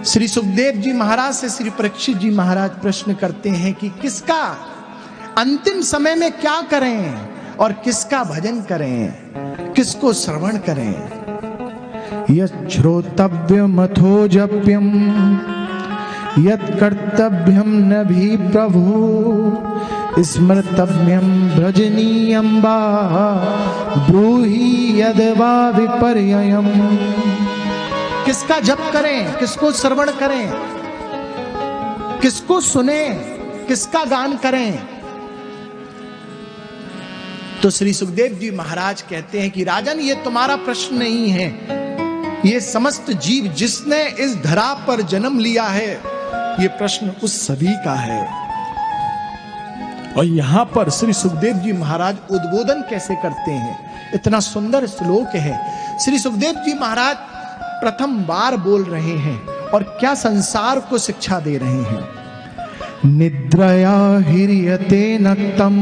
श्री सुखदेव जी महाराज से श्री परीक्षित जी महाराज प्रश्न करते हैं कि किसका अंतिम समय में क्या करें और किसका भजन करें, किसको श्रवण करें। यच्छ्रोतव्यमथो जप्यम यत्कर्तव्यम नभि प्रभु स्मर्तव्यम भजनीयं वा ब्रूहि यद्वा विपर्ययम्। किसका जप करें, किसको श्रवण करें, किसको सुने, किसका गान करें। तो श्री सुखदेव जी महाराज कहते हैं कि राजन, ये तुम्हारा प्रश्न नहीं है, ये समस्त जीव जिसने इस धरा पर जन्म लिया है, ये प्रश्न उस सभी का है। और यहां पर श्री सुखदेव जी महाराज उद्बोधन कैसे करते हैं, इतना सुंदर श्लोक है। श्री सुखदेव जी महाराज प्रथम बार बोल रहे हैं और क्या संसार को शिक्षा दे रहे हैं। निद्रया ह्रियते नक्तम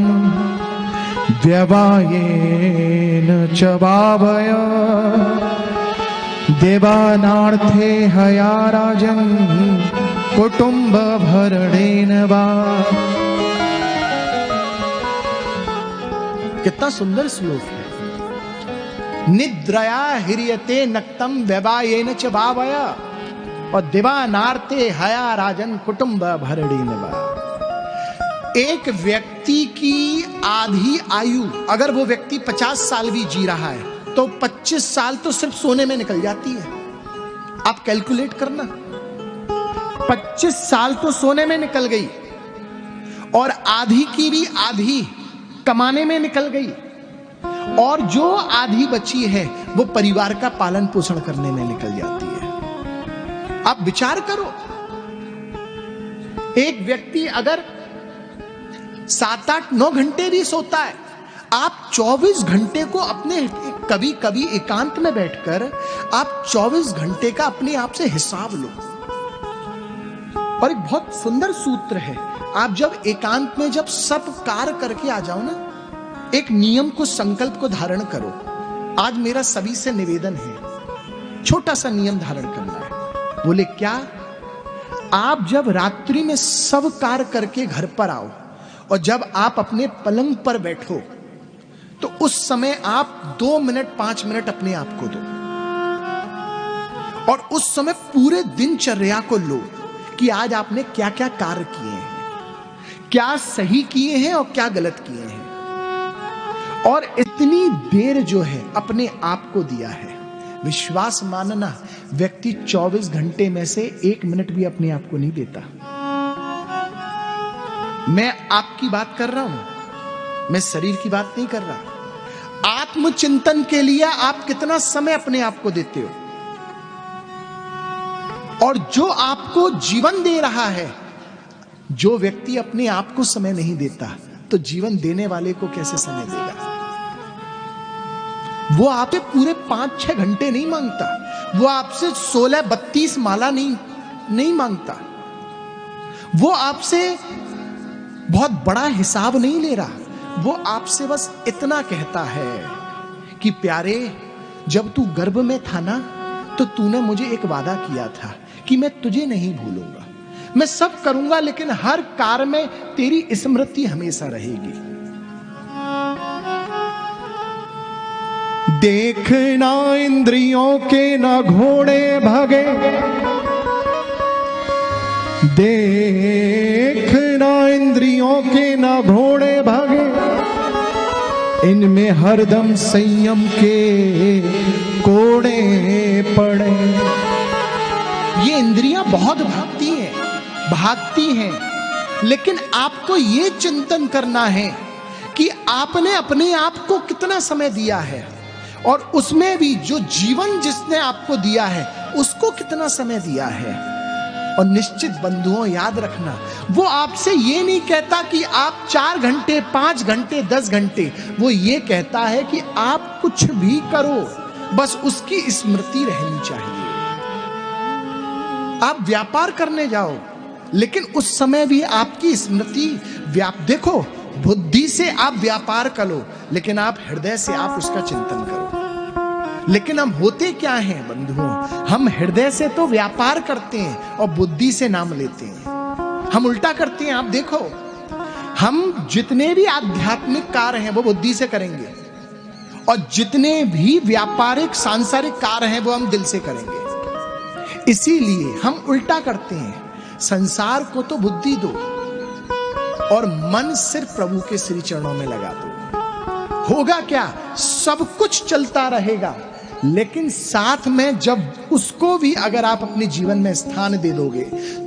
व्यवायेन च भावय देवानार्थे हया राजं कुटुंब भरणेन वा। कितना सुंदर श्लोक है। निद्रया ह्रियते नक्तम व्यवायेन च भावय और देवानार्थे हया राजन कुटुंब भरणेन वा। एक व्यक्ति की आधी आयु, अगर वो व्यक्ति 50 साल भी जी रहा है तो 25 साल तो सिर्फ सोने में निकल जाती है। आप कैलकुलेट करना, 25 साल तो सोने में निकल गई और आधी की भी आधी कमाने में निकल गई, और जो आधी बची है वो परिवार का पालन पोषण करने में निकल जाती है। आप विचार करो, एक व्यक्ति अगर 7, 8, 9 घंटे भी सोता है, आप 24 घंटे को अपने, कभी कभी एकांत में बैठकर आप 24 घंटे का अपने आप से हिसाब लो। और एक बहुत सुंदर सूत्र है, आप जब एकांत में जब सब कार्य करके आ जाओ ना, एक नियम को, संकल्प को धारण करो। आज मेरा सभी से निवेदन है, छोटा सा नियम धारण करना है। बोले क्या? आप जब रात्रि में सब कार्य करके घर पर आओ और जब आप अपने पलंग पर बैठो तो उस समय आप 2 मिनट 5 मिनट अपने आप को दो और उस समय पूरे दिनचर्या को लो कि आज आपने क्या क्या कार्य किए हैं, क्या सही किए हैं और क्या गलत किए हैं। और इतनी देर जो है अपने आप को दिया है। विश्वास मानना, व्यक्ति 24 घंटे में से 1 मिनट भी अपने आप को नहीं देता। मैं आपकी बात कर रहा हूं, मैं शरीर की बात नहीं कर रहा। आत्मचिंतन के लिए आप कितना समय अपने आप को देते हो? और जो आपको जीवन दे रहा है, जो व्यक्ति अपने आप को समय नहीं देता तो जीवन देने वाले को कैसे समय देगा? वो आपसे पूरे 5-6 घंटे नहीं मांगता, वो आपसे 16-32 माला नहीं मांगता, वो आपसे बहुत बड़ा हिसाब नहीं ले रहा। वो आपसे बस इतना कहता है कि प्यारे, जब तू गर्भ में था ना तो तूने मुझे एक वादा किया था कि मैं तुझे नहीं भूलूंगा, मैं सब करूंगा लेकिन हर कार्य में तेरी स्मृति हमेशा रहेगी। देखना इंद्रियों के न घोड़े भागे, देखना इंद्रियों के न घोड़े भागे, इनमें हरदम संयम के कोड़े पड़े। ये इंद्रियां बहुत भागती हैं, लेकिन आपको ये चिंतन करना है कि आपने अपने आप को कितना समय दिया है और उसमें भी जो जीवन जिसने आपको दिया है उसको कितना समय दिया है। और निश्चित बंधुओं, याद रखना, वो आपसे ये नहीं कहता कि आप 4 घंटे 5 घंटे 10 घंटे, वो ये कहता है कि आप कुछ भी करो, बस उसकी स्मृति रहनी चाहिए। आप व्यापार करने जाओ लेकिन उस समय भी आपकी स्मृति देखो, बुद्धि से आप व्यापार करो लेकिन आप हृदय से आप उसका चिंतन करो। लेकिन हम होते क्या हैं बंधुओं, हम हृदय से तो व्यापार करते हैं और बुद्धि से नाम लेते हैं। हम उल्टा करते हैं। आप देखो, हम जितने भी आध्यात्मिक कार्य हैं वो बुद्धि से करेंगे और जितने भी व्यापारिक सांसारिक कार्य हैं वो हम दिल से करेंगे। इसीलिए हम उल्टा करते हैं। संसार को तो बुद्धि दो और मन सिर्फ प्रभु के श्री चरणों में लगा दो। होगा क्या? सब कुछ चलता रहेगा, लेकिन साथ में जब उसको भी अगर आप अपने जीवन में स्थान दे दोगे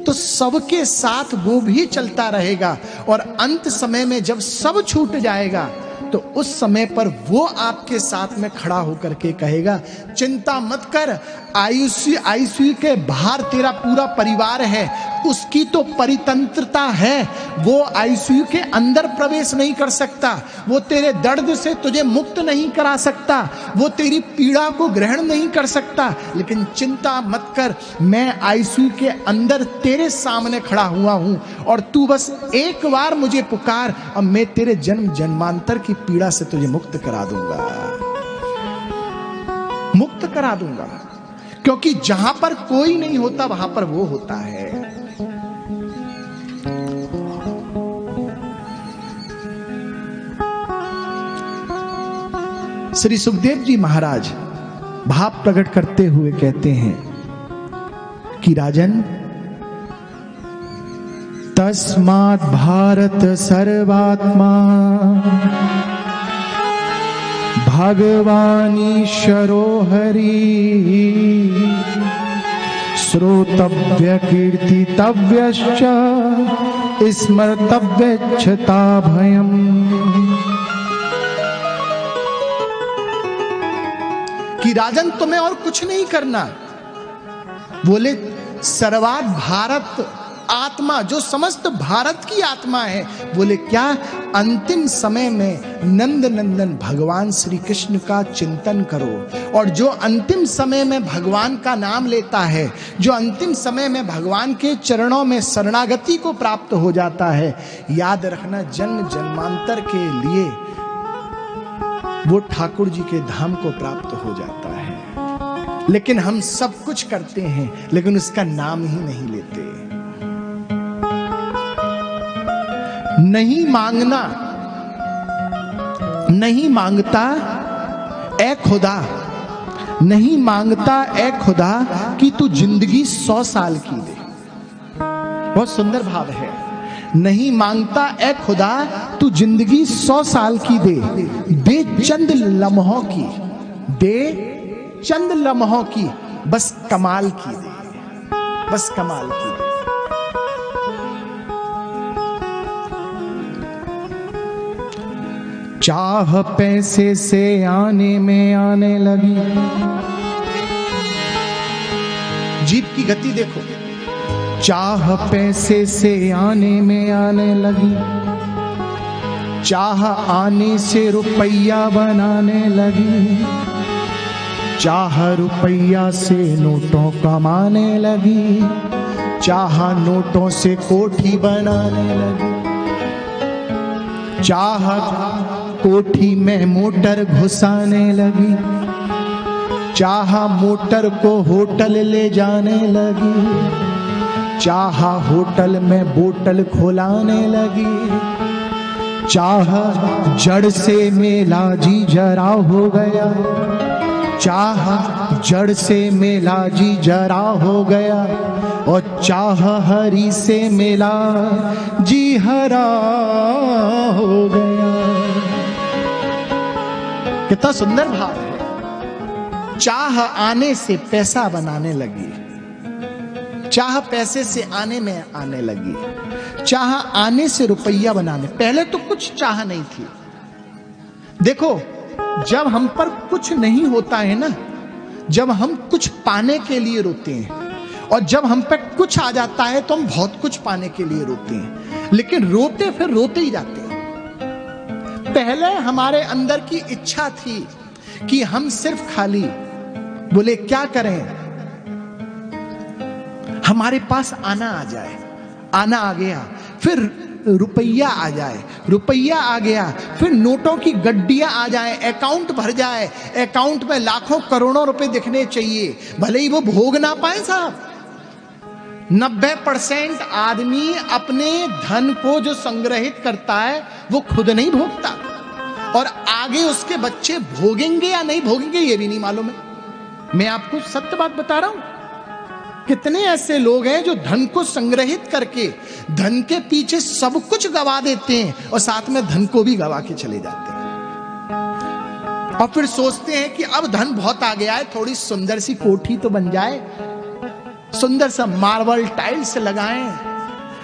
तो सबके साथ वो भी चलता रहेगा। और अंत समय में जब सब छूट जाएगा तो उस समय पर वो आपके साथ में खड़ा होकर के कहेगा, चिंता मत कर, आईसीयू के बाहर तेरा पूरा परिवार है, उसकी तो परितंत्रता है, वो आईसीयू के अंदर प्रवेश नहीं कर सकता, वो तेरे दर्द से तुझे मुक्त नहीं करा सकता, वो तेरी पीड़ा को ग्रहण नहीं कर सकता, लेकिन चिंता मत कर, मैं आईसीयू के अंदर तेरे सामने खड़ा हुआ हूं और तू बस एक बार मुझे पुकार और मैं तेरे जन्म जन्मांतर की पीड़ा से तुझे मुक्त करा दूंगा, मुक्त करा दूंगा। क्योंकि जहां पर कोई नहीं होता वहां पर वो होता है। श्री सुखदेव जी महाराज भाव प्रकट करते हुए कहते हैं कि राजन, तस्मात् भारत सर्वात्मा भगवान ईश्वरो हरि श्रोतव्य कीर्तितव्यश्च स्मर्तव्यच्छता भयम्। कि राजन तुम्हें और कुछ नहीं करना। बोले सर्वात भारत आत्मा, जो समस्त भारत की आत्मा है, बोले क्या? अंतिम समय में नंद नंदन भगवान श्री कृष्ण का चिंतन करो। और जो अंतिम समय में भगवान का नाम लेता है, जो अंतिम समय में भगवान के चरणों में शरणागति को प्राप्त हो जाता है, याद रखना जन्म जन्मांतर के लिए वो ठाकुर जी के धाम को प्राप्त हो जाता है। लेकिन हम सब कुछ करते हैं लेकिन उसका नाम ही नहीं लेते। नहीं मांगना, नहीं मांगता ए खुदा, नहीं मांगता ए खुदा कि तू जिंदगी 100 साल की दे। बहुत सुंदर भाव है। नहीं मांगता ए खुदा तू जिंदगी 100 साल की दे, दे चंद लम्हों की, दे चंद लम्हों की, बस कमाल की दे, बस कमाल की दे। चाह पैसे से आने में आने लगी। जीप की गति देखो। चाह पैसे से आने में आने लगी, चाह आने से रुपया बनाने लगी, चाह रुपया से नोटों कमाने लगी, चाह नोटों से कोठी बनाने लगी, चाह कोठी में मोटर घुसाने लगी, चाह मोटर को होटल ले जाने लगी, चाह होटल में बोतल खुलाने लगी, चाह जड़ से मेला जी जरा हो गया, चाह जड़ से मेला जी जरा हो गया, और चाह हरी से मेला जी हरा हो गया। कितना सुंदर भाव है। चाह आने से पैसा बनाने लगी, चाह पैसे से आने में आने लगी, चाह आने से रुपया बनाने। पहले तो कुछ चाह नहीं थी। देखो, जब हम पर कुछ नहीं होता है ना, जब हम कुछ पाने के लिए रोते हैं, और जब हम पर कुछ आ जाता है तो हम बहुत कुछ पाने के लिए रोते हैं, लेकिन रोते फिर रोते ही जाते हैं। पहले हमारे अंदर की इच्छा थी कि हम सिर्फ खाली बोले क्या करें, हमारे पास आना आ जाए, आना आ गया, फिर रुपया आ जाए, रुपया आ गया, फिर नोटों की गड्डियां आ जाए, अकाउंट भर जाए, अकाउंट में लाखों करोड़ों रुपए दिखने चाहिए, भले ही वो भोग ना पाए साहब। 90% आदमी अपने धन को जो संग्रहित करता है वो खुद नहीं भोगता, और आगे उसके बच्चे भोगेंगे या नहीं भोगेंगे ये भी नहीं मालूम है। मैं आपको सत्य बात बता रहा हूं। कितने ऐसे लोग हैं जो धन को संग्रहित करके धन के पीछे सब कुछ गवा देते हैं और साथ में धन को भी गवा के चले जाते हैं, और फिर सोचते हैं कि अब धन बहुत आ गया है, थोड़ी सुंदर सी कोठी तो बन जाए, सुंदर सा मार्बल टाइल्स लगाएं,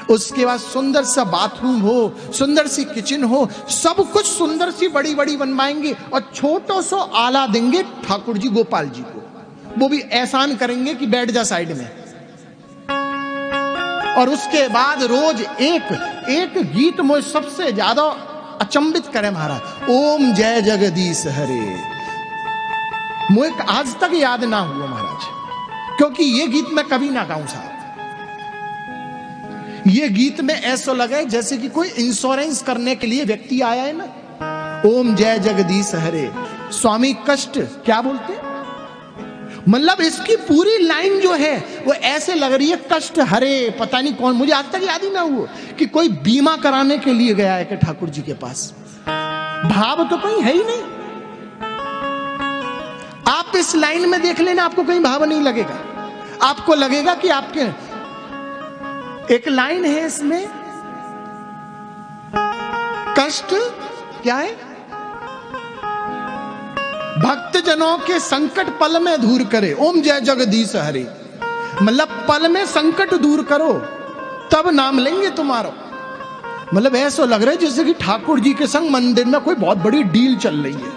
उसके बाद सुंदर सा बाथरूम हो, सुंदर सी किचन हो, सब कुछ सुंदर सी बड़ी बड़ी बनवाएंगे और छोटो सो आला देंगे ठाकुर जी गोपाल जी को, वो भी एहसान करेंगे कि बैठ जा साइड में। और उसके बाद रोज एक गीत मुझे सबसे ज्यादा अचंभित करे महाराज, ओम जय जगदीश हरे, मुझे आज तक याद ना हुआ महाराज, क्योंकि ये गीत मैं कभी ना गाऊं साहब। ये गीत में ऐसा लगे जैसे कि कोई इंश्योरेंस करने के लिए व्यक्ति आया है ना, ओम जय जगदीश हरे, स्वामी कष्ट क्या बोलते, मतलब इसकी पूरी लाइन जो है वो ऐसे लग रही है, कष्ट हरे, पता नहीं कौन, मुझे आज तक याद ही ना हुआ कि कोई बीमा कराने के लिए गया है कि ठाकुर जी के पास। भाव तो कहीं है ही नहीं। आप इस लाइन में देख लेना, आपको कहीं भाव नहीं लगेगा, आपको लगेगा कि आपके एक लाइन है इसमें, कष्ट क्या है, भक्त जनों के संकट पल में दूर करे, ओम जय जगदीश हरे, मतलब पल में संकट दूर करो तब नाम लेंगे तुम्हारा। मतलब ऐसा लग रहा है जैसे कि ठाकुर जी के संग मंदिर में कोई बहुत बड़ी डील चल रही है,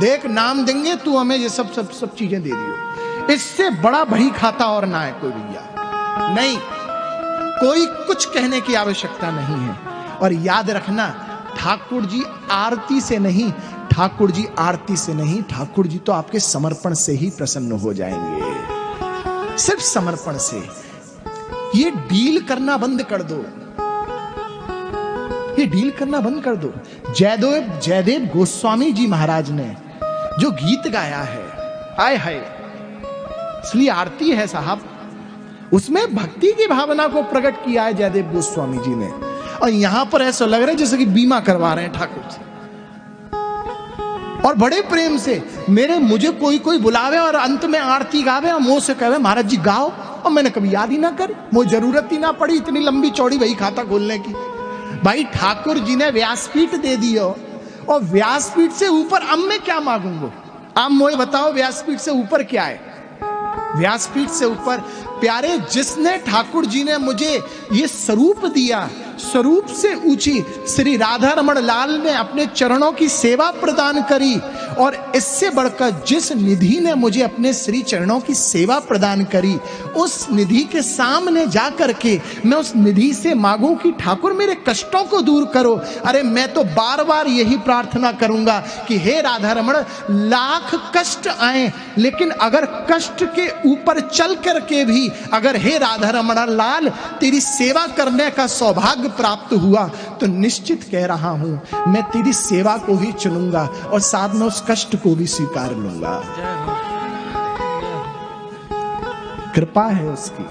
देख नाम देंगे तू हमें ये सब चीजें दे दियो, इससे बड़ा बही खाता और ना है कोई भैया, नहीं, कोई कुछ कहने की आवश्यकता नहीं है। और याद रखना, ठाकुर जी आरती से नहीं, ठाकुर जी आरती से नहीं, ठाकुर जी तो आपके समर्पण से ही प्रसन्न हो जाएंगे, सिर्फ समर्पण से। ये डील करना बंद कर दो, ये डील करना बंद कर दो। जयदेव गोस्वामी जी महाराज ने जो गीत गाया है, आय हाय, इसलिए आरती है साहब, उसमें भक्ति की भावना को प्रकट किया है जयदेव गोस्वामी जी ने, और यहां पर ऐसा लग रहा है जैसे कि बीमा करवा रहे हैं ठाकुर जी, और बड़े प्रेम से मुझे कोई बुलावे और अंत में आरती गावे और मुंह से कहे महाराज जी गाओ, और मैंने कभी याद ही ना करी, मुझे जरूरत ही ना पड़ी इतनी लंबी चौड़ी वही खाता खोलने की। भाई ठाकुर जी ने व्यासपीठ दे दियो, और व्यासपीठ से ऊपर अब मैं क्या मांगूंगा, आप मुझे बताओ व्यासपीठ से ऊपर क्या है। व्यासपीठ से ऊपर प्यारे, जिसने ठाकुर जी ने मुझे ये स्वरूप दिया, स्वरूप से ऊंची श्री राधा रमण लाल ने अपने चरणों की सेवा प्रदान करी, और इससे बढ़कर जिस निधि ने मुझे अपने श्री चरणों की सेवा प्रदान करी, उस निधि के सामने जा करके मैं उस निधि से मांगूं कि ठाकुर मेरे कष्टों को दूर करो। अरे मैं तो बार बार यही प्रार्थना करूंगा कि हे राधा रमण, लाख कष्ट आए, लेकिन अगर कष्ट के ऊपर चल करके भी अगर हे राधा रमण लाल तेरी सेवा करने का सौभाग्य प्राप्त हुआ, तो निश्चित कह रहा हूं मैं तेरी सेवा को ही चुनूंगा और साथ में उस कष्ट को भी स्वीकार लूंगा। कृपा है उसकी।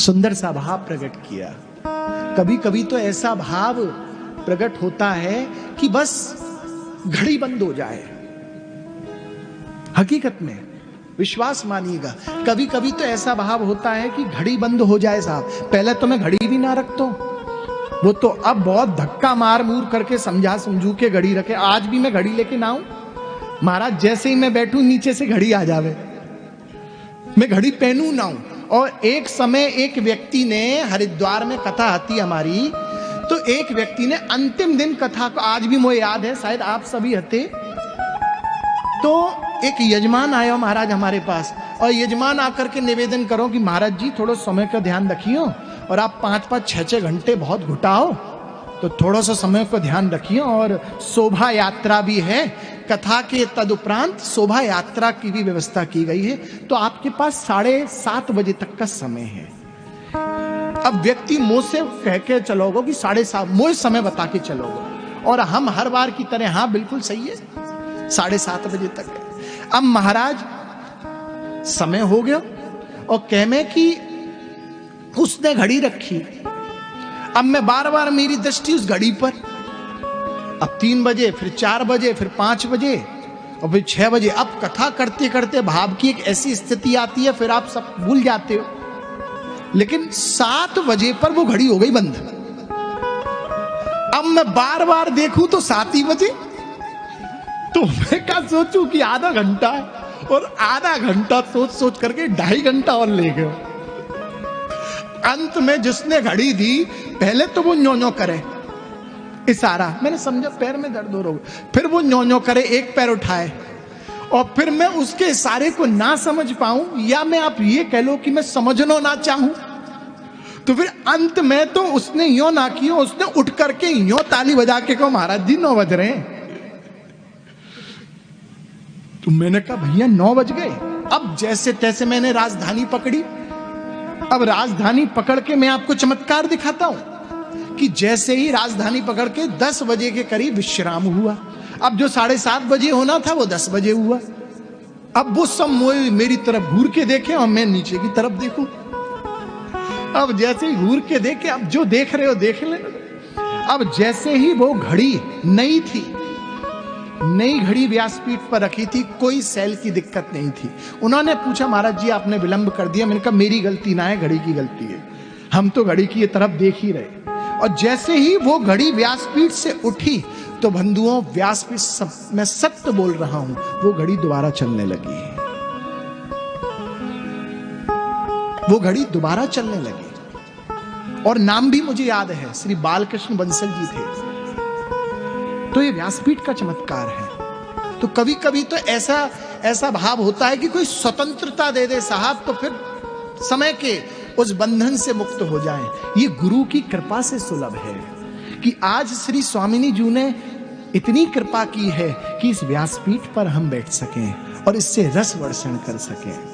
सुंदर सा भाव प्रकट किया। कभी कभी तो ऐसा भाव प्रकट होता है कि बस घड़ी बंद हो जाए। हकीकत में विश्वास मानिएगा, कभी कभी तो ऐसा भाव होता है कि घड़ी बंद हो जाए साहब। पहले तो मैं घड़ी भी ना रखता हूं, वो तो अब बहुत धक्का मार मूर करके समझू के घड़ी रखे। आज भी मैं घड़ी लेके ना आऊं महाराज, जैसे ही मैं बैठूं नीचे से घड़ी आ जावे, मैं घड़ी पहनू ना हूं। और एक समय एक व्यक्ति ने, हरिद्वार में कथा आती हमारी, तो एक व्यक्ति ने अंतिम दिन कथा को, आज भी मुझे याद है, शायद आप सभी हते, तो एक यजमान आया महाराज हमारे पास, और यजमान आकर के निवेदन करो कि महाराज जी थोड़ा समय का ध्यान रखियो, और आप 5-5, 6-6 घंटे बहुत घुटाओ, तो थोड़ा सा समय का ध्यान रखिए, और शोभा यात्रा भी है, कथा के तदुपरांत शोभा यात्रा की भी व्यवस्था की गई है। तो आपके पास 7:30 बजे तक का समय है। अब व्यक्ति मुंह से कह के चलोगे कि 7:30, मुझे समय बता के चलोगे, और हम हर बार की तरह हाँ बिल्कुल सही है 7:30 बजे तक है। अब महाराज समय हो गया और कह में कि उसने घड़ी रखी। अब मैं बार बार मेरी दृष्टि उस घड़ी पर, अब 3 बजे, फिर 4 बजे, फिर 5 बजे और फिर 6 बजे। अब कथा करते करते भाव की एक ऐसी स्थिति आती है, फिर आप सब भूल जाते हो। लेकिन 7 बजे पर वो घड़ी हो गई बंद। अब मैं बार बार देखूं तो 7 ही बजे। तो मैं क्या सोचूं कि आधा घंटा है, और आधा घंटा सोच सोच करके 2.5 घंटा और ले गए। अंत में जिसने घड़ी दी, पहले तो वो न्यो न्यो करे इशारा, मैंने समझा पैर में दर्द हो रहा हो, फिर वो न्यो न्यो करे, एक पैर उठाए, और फिर मैं उसके इशारे को ना समझ पाऊं, या मैं आप ये कह लो कि मैं समझना ना चाहूं। तो फिर अंत में तो उसने यो ना किया, उसने उठ करके यो ताली बजा के कहा महाराज जी 9 बज रहे हैं। तो मैंने कहा भैया 9 बज गए। अब जैसे तैसे मैंने राजधानी पकड़ी। अब राजधानी पकड़ के मैं आपको चमत्कार दिखाता हूं कि जैसे ही राजधानी पकड़ के 10 बजे के करीब विश्राम हुआ। अब जो 7:30 बजे होना था वो 10 बजे हुआ। अब वो सब मेरी तरफ घूर के देखे और मैं नीचे की तरफ देखूं। अब जैसे ही घूर के देखे, अब जो देख रहे हो देख लेना। अब जैसे ही वो घड़ी नई थी, नई घड़ी व्यासपीठ पर रखी थी, कोई सेल की दिक्कत नहीं थी। उन्होंने पूछा महाराज जी आपने विलंब कर दिया। मैंने कहा मेरी गलती ना है, घड़ी की गलती है, हम तो घड़ी की तरफ देख ही रहे। और जैसे ही वो घड़ी व्यासपीठ से उठी तो बंधुओं, व्यासपीठ मैं सत्य बोल रहा हूं, वो घड़ी दोबारा चलने लगी। वो घड़ी दोबारा चलने लगी। और नाम भी मुझे याद है, श्री बालकृष्ण बंसल जी थे। तो ये व्यासपीठ का चमत्कार है। तो कभी कभी तो ऐसा भाव होता है कि कोई स्वतंत्रता दे दे साहब, तो फिर समय के उस बंधन से मुक्त हो जाएं। ये गुरु की कृपा से सुलभ है कि आज श्री स्वामिनी जी ने इतनी कृपा की है कि इस व्यासपीठ पर हम बैठ सकें और इससे रस वर्षण कर सकें।